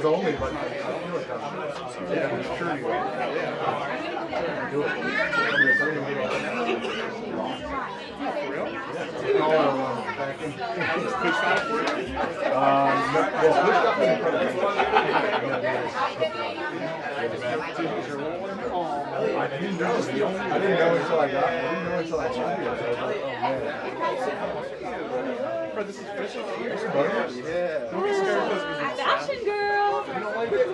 was only, but I feel like I'm sure you will. Do it. For real? Yeah. Back in. Push got it for you? Well, Push got me in front of me. I didn't know until I got it. I didn't know until I tried it. I was like, oh man. Bro, this is fish over here. Yeah. Don't be scared because fashion girl. You don't like it? You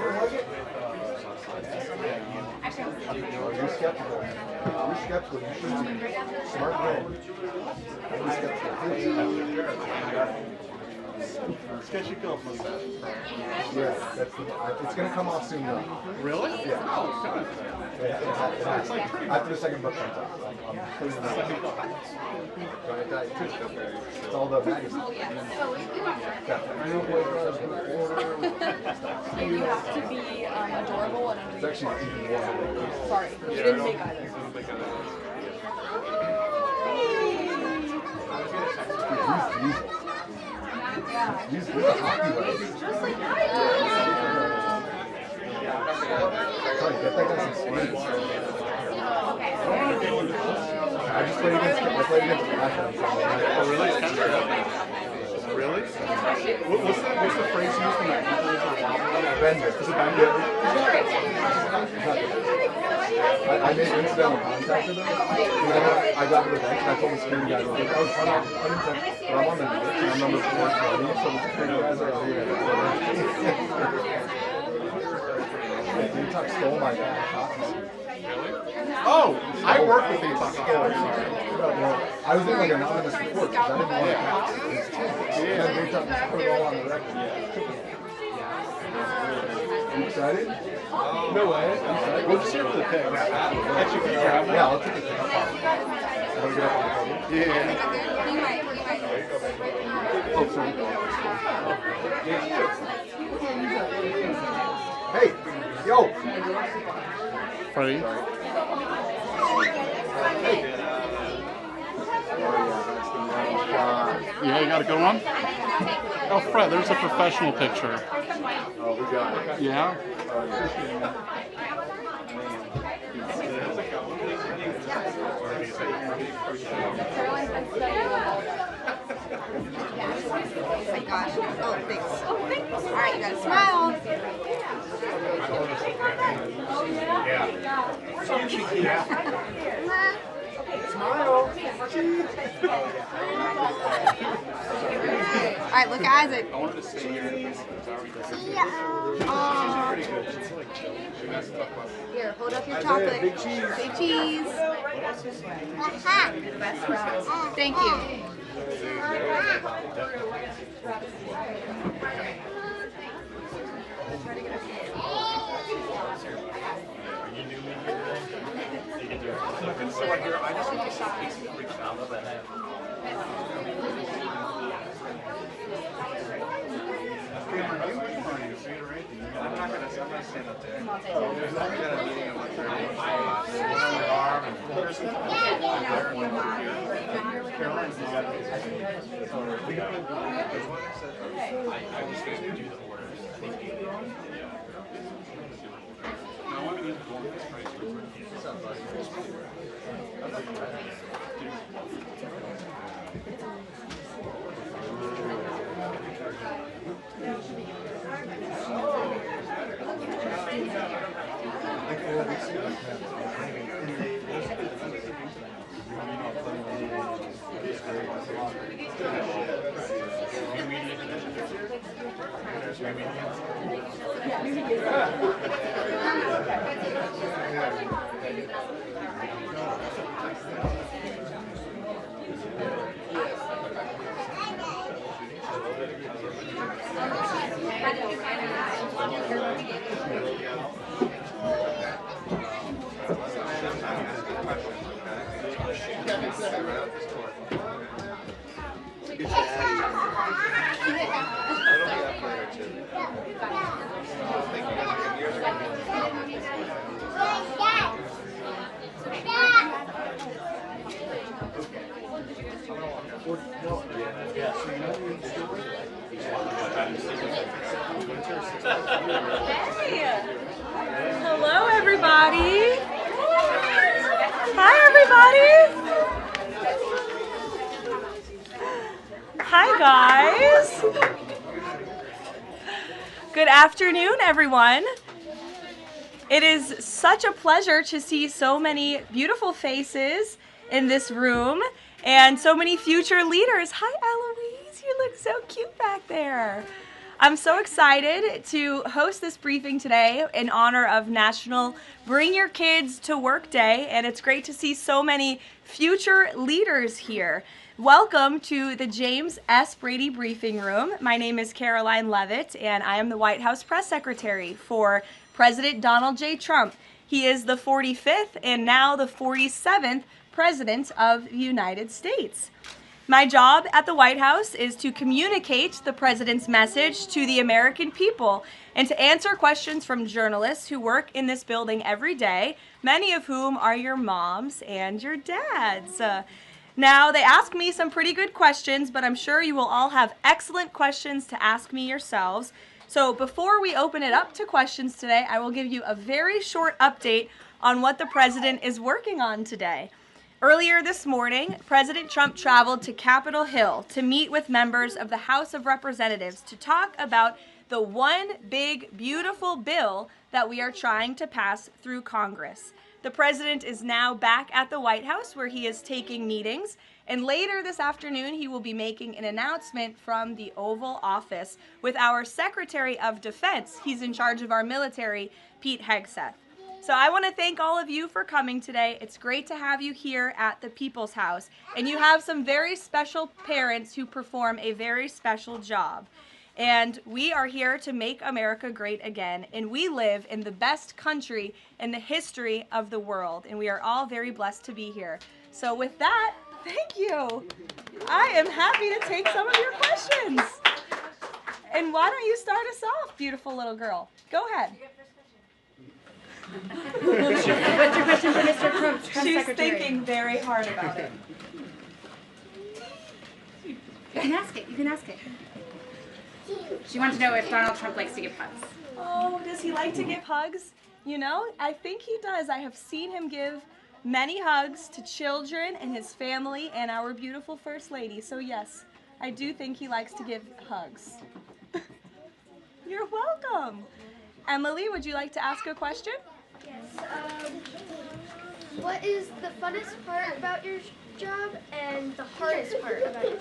don't like it? You're skeptical. You're skeptical. You shouldn't be. Smart man. You're skeptical. Sketchy kills mustache. Yeah, that's the, it's going to come off soon though. Really? Yeah. Oh, God. It's like after the second book comes out. I'm putting the second book. It's all the magazine. And you have to be adorable and it's actually even more. Sorry, you didn't make either. He's a hockey player. Just like that. Get that guy some speed. Okay. I just played against Ash. Oh, really? Really? What's the phrase you use when that bender? Is it bender? I made incidental contact with him. I got to the bench and I told the screen guy, I was unintentional, but I'm on the bench and I'm number 420, so the screen guys are here. Deetox stole my guy. Oh, I worked with Deetox. Oh, sorry. I was in like anonymous report because I didn't want to catch it. And then Deetox put it all on the record. Are you excited? No way. I'm excited. We'll just hear for the pick. Yeah, I'll take a pick. Want to get up on the podium? Yeah. Oh, sorry. Hey, yo. Freddie. Hey. Yeah, you got a good one? Oh, Fred, there's a professional picture. Oh, we got it. Yeah? Oh my gosh. Oh, thanks. All right, you gotta smile. Yeah. Smile. All right, look at Isaac. I wanted to stay here. Here, hold up your chocolate. Big cheese. Big cheese. Thank you. So right here, I just need to stop facing the bridge now. Cameron, you were trying to see it right? I'm not going to stand up there. There's not going to be a meeting of like arm and Caroline's not. I was supposed to do the orders. I want to do the bonus price. Hey. Hello, everybody. Hi, everybody. Hi, guys. Good afternoon, everyone. It is such a pleasure to see so many beautiful faces in this room and so many future leaders. Hi, Eloise. You look so cute back there. I'm so excited to host this briefing today in honor of National Bring Your Kids to Work Day, and it's great to see so many future leaders here. Welcome to the James S. Brady Briefing Room. My name is Karoline Leavitt, and I am the White House Press Secretary for President Donald J. Trump. He is the 45th and now the 47th President of the United States. My job at the White House is to communicate the President's message to the American people and to answer questions from journalists who work in this building every day, many of whom are your moms and your dads. Now, they ask me some pretty good questions, but I'm sure you will all have excellent questions to ask me yourselves. So before we open it up to questions today, I will give you a very short update on what the President is working on today. Earlier this morning, President Trump traveled to Capitol Hill to meet with members of the House of Representatives to talk about the one big, beautiful bill that we are trying to pass through Congress. The President is now back at the White House where he is taking meetings, and later this afternoon he will be making an announcement from the Oval Office with our Secretary of Defense. He's in charge of our military, Pete Hegseth. So I want to thank all of you for coming today. It's great to have you here at the People's House. And you have some very special parents who perform a very special job. And we are here to make America great again. And we live in the best country in the history of the world. And we are all very blessed to be here. So with that, thank you. I am happy to take some of your questions. And why don't you start us off, beautiful little girl? Go ahead. What's your question for Mr. Trump? She's thinking very hard about it. You can ask it. You can ask it. She wants to know if Donald Trump likes to give hugs. Oh, does he like to give hugs? You know, I think he does. I have seen him give many hugs to children and his family and our beautiful First Lady. So yes, I do think he likes to give hugs. You're welcome. Emily, would you like to ask a question? Yes. What is the funnest part about your job and the hardest part about your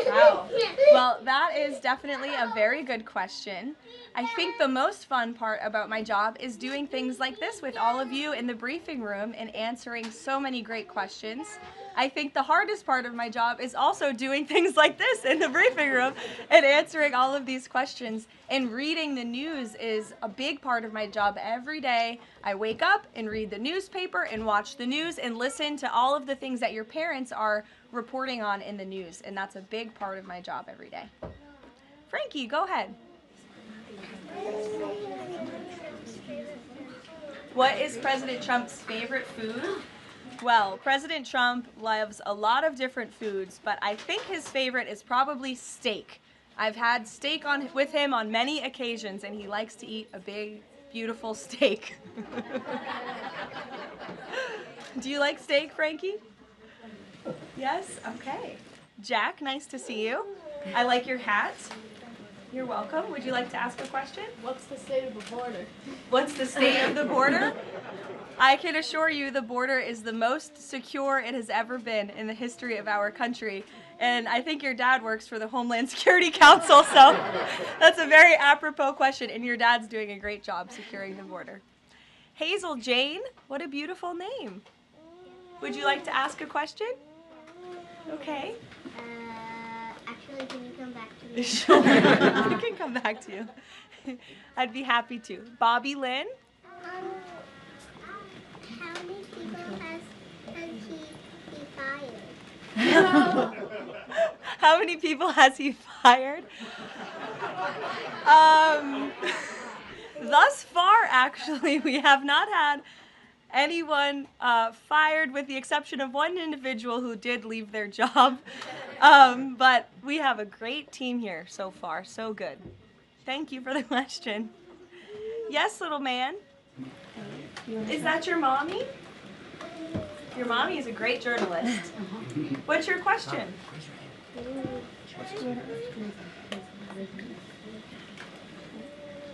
job? Wow. Well, that is definitely a very good question. I think the most fun part about my job is doing things like this with all of you in the briefing room and answering so many great questions. I think the hardest part of my job is also doing things like this in the briefing room and answering all of these questions. And reading the news is a big part of my job every day. I wake up and read the newspaper and watch the news and listen to all of the things that your parents are reporting on in the news. And that's a big part of my job every day. Frankie, go ahead. What is President Trump's favorite food? Well, President Trump loves a lot of different foods, but I think his favorite is probably steak. I've had steak with him on many occasions, and he likes to eat a big, beautiful steak. Do you like steak, Frankie? Yes? Okay. Jack, nice to see you. I like your hat. You're welcome. Would you like to ask a question? What's the state of the border? What's the state of the border? I can assure you the border is the most secure it has ever been in the history of our country. And I think your dad works for the Homeland Security Council, so that's a very apropos question, and your dad's doing a great job securing the border. Hazel Jane, what a beautiful name. Would you like to ask a question? Okay. Actually, can you come back to me? Sure, I can come back to you. I'd be happy to. Bobby Lynn? How many people has he fired? How many people has he fired? Thus far, actually, we have not had anyone fired with the exception of one individual who did leave their job. But we have a great team here so far, so good. Thank you for the question. Yes, little man. Is that your mommy? Your mommy is a great journalist. What's your question?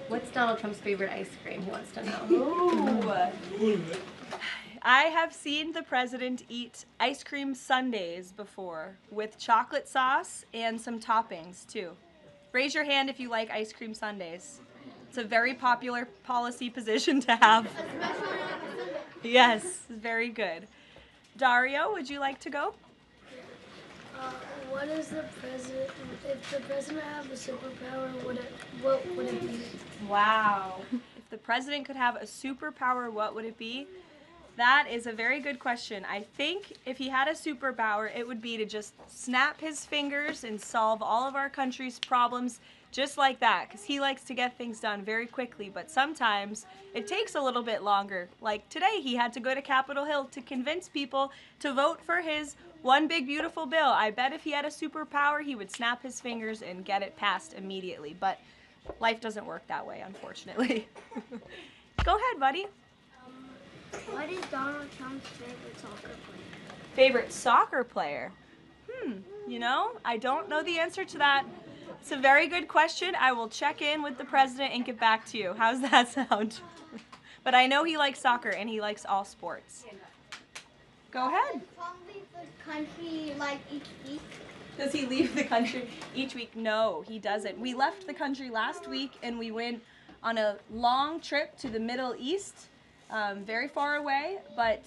What's Donald Trump's favorite ice cream? He wants to know. Ooh. I have seen the president eat ice cream sundaes before with chocolate sauce and some toppings too. Raise your hand if you like ice cream sundaes. It's a very popular policy position to have. Yes, very good. Dario, would you like to go? What is the president? If the president had a superpower, what would it be? Wow. If the president could have a superpower, what would it be? That is a very good question. I think if he had a superpower, it would be to just snap his fingers and solve all of our country's problems just like that, because he likes to get things done very quickly, but sometimes it takes a little bit longer. Like today, he had to go to Capitol Hill to convince people to vote for his one big beautiful bill. I bet if he had a superpower, he would snap his fingers and get it passed immediately, but life doesn't work that way, unfortunately. Go ahead, buddy. What is Donald Trump's favorite soccer player? Favorite soccer player? You know, I don't know the answer to that. It's a very good question. I will check in with the president and get back to you. How's that sound? But I know he likes soccer and he likes all sports. Go ahead. Probably the country like each week. Does he leave the country each week? No, he doesn't. We left the country last week and we went on a long trip to the Middle East, very far away, but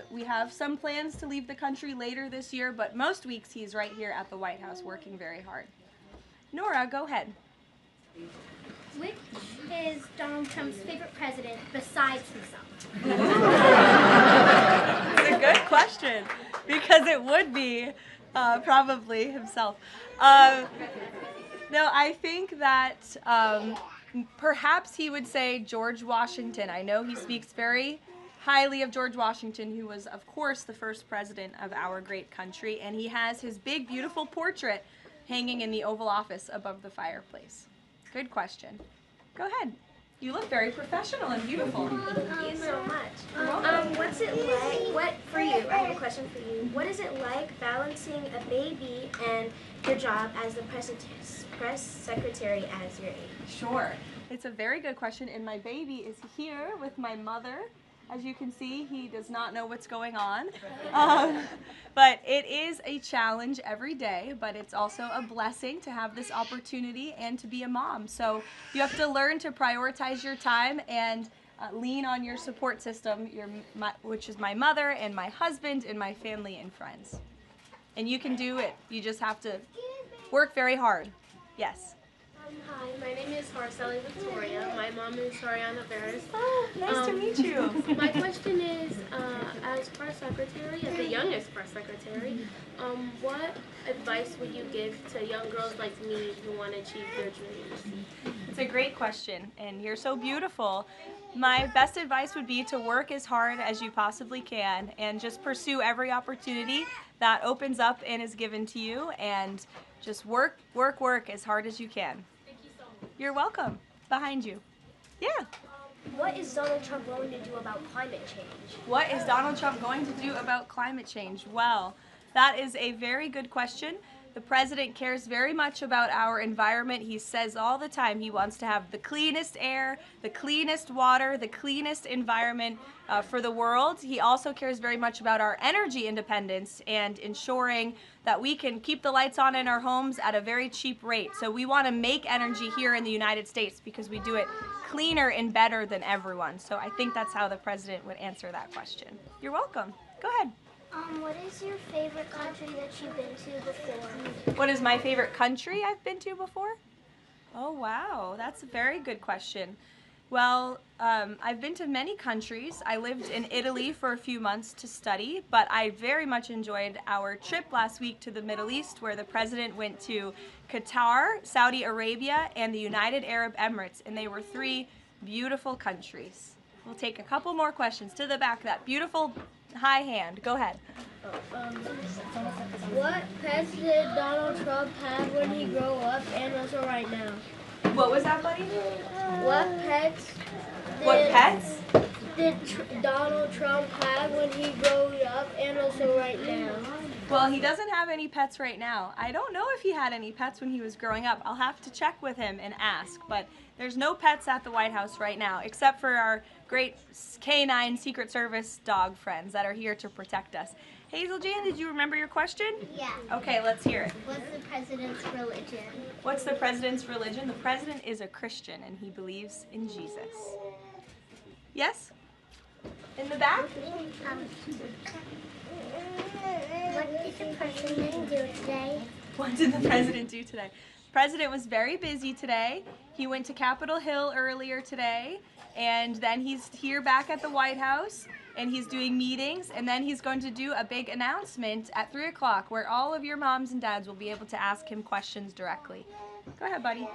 we have some plans to leave the country later this year, but most weeks he's right here at the White House working very hard. Nora, go ahead. Which is Donald Trump's favorite president besides himself? It's a good question because it would be probably himself. No, I think that perhaps he would say George Washington. I know he speaks very highly of George Washington, who was, of course, the first president of our great country, and he has his big, beautiful portrait hanging in the Oval Office above the fireplace. Good question. Go ahead. You look very professional and beautiful. Thank you so much. What's it like? For you? I have a question for you. What is it like balancing a baby and your job as the press secretary as your age? Sure. It's a very good question, and my baby is here with my mother. As you can see, he does not know what's going on. But it is a challenge every day, but it's also a blessing to have this opportunity and to be a mom. So you have to learn to prioritize your time and lean on your support system, which is my mother and my husband and my family and friends. And you can do it. You just have to work very hard. Yes. Hi, my name is Marceli Victoria. My mom is Soriana Veras. Oh, nice to meet you. My question is, as press secretary, as the youngest press secretary, what advice would you give to young girls like me who want to achieve their dreams? It's a great question, and you're so beautiful. My best advice would be to work as hard as you possibly can and just pursue every opportunity that opens up and is given to you, and just work as hard as you can. You're welcome. Behind you. Yeah. What is Donald Trump going to do about climate change? What is Donald Trump going to do about climate change? Well, that is a very good question. The president cares very much about our environment. He says all the time he wants to have the cleanest air, the cleanest water, the cleanest environment for the world. He also cares very much about our energy independence and ensuring that we can keep the lights on in our homes at a very cheap rate. So we want to make energy here in the United States because we do it cleaner and better than everyone. So I think that's how the president would answer that question. You're welcome. Go ahead. What is your favorite country that you've been to before? What is my favorite country I've been to before? Oh, wow. That's a very good question. Well, I've been to many countries. I lived in Italy for a few months to study, but I very much enjoyed our trip last week to the Middle East, where the president went to Qatar, Saudi Arabia, and the United Arab Emirates, and they were 3 beautiful countries. We'll take a couple more questions to the back of that beautiful high hand. Go ahead. What pets did Donald Trump have when he grew up and also right now? What was that, buddy? What pets? What pets? Did Donald Trump have when he grew up and also right now? Well, he doesn't have any pets right now. I don't know if he had any pets when he was growing up. I'll have to check with him and ask, but there's no pets at the White House right now, except for our great canine Secret Service dog friends that are here to protect us. Hazel Jane, did you remember your question? Yeah. Okay, let's hear it. What's the president's religion? What's the president's religion? The president is a Christian and he believes in Jesus. Yes? In the back? What did the president do today? What did the president do today? The president was very busy today. He went to Capitol Hill earlier today, and then he's here back at the White House, and he's doing meetings, and then he's going to do a big announcement at 3 o'clock where all of your moms and dads will be able to ask him questions directly. Go ahead, buddy.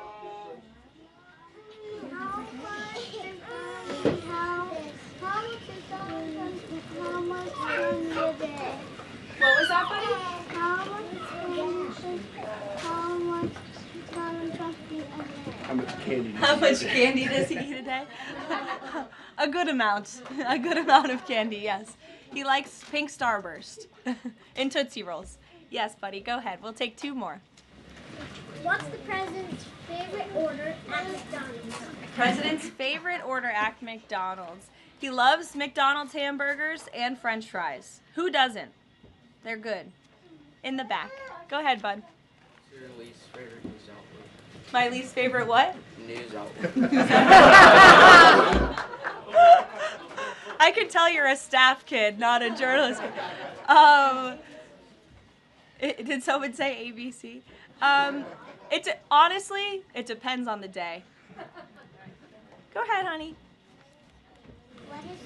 What was that, buddy? How much candy does he eat a day? A good amount. A good amount of candy, yes. He likes pink Starburst and Tootsie Rolls. Yes, buddy, go ahead. We'll take 2 more. What's the president's favorite order at McDonald's? President's favorite order at McDonald's. He loves McDonald's hamburgers and French fries. Who doesn't? They're good. In the back. Go ahead, bud. Your least favorite news outlet? My least favorite what? News outlet. I can tell you're a staff kid, not a journalist kid. Did someone say ABC? Honestly, it depends on the day. Go ahead, honey. What is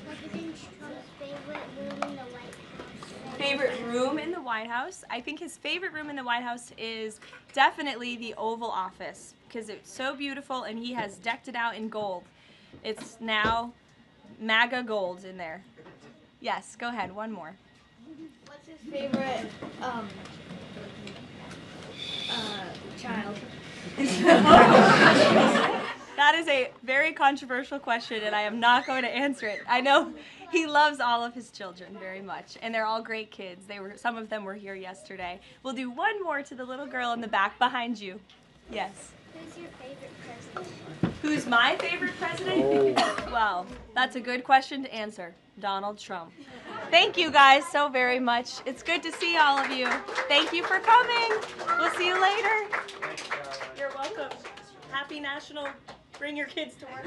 President Trump's favorite room in the White House? Favorite room in the White House? I think his favorite room in the White House is definitely the Oval Office because it's so beautiful and he has decked it out in gold. It's now MAGA gold in there. Yes, go ahead, one more. What's his favorite child? That is a very controversial question, and I am not going to answer it. I know he loves all of his children very much, and they're all great kids. Some of them were here yesterday. We'll do one more to the little girl in the back behind you. Yes. Who's your favorite president? Who's my favorite president? Well, that's a good question to answer. Donald Trump. Thank you guys so very much. It's good to see all of you. Thank you for coming. We'll see you later. You're welcome. Happy National Bring Your Kids to Work.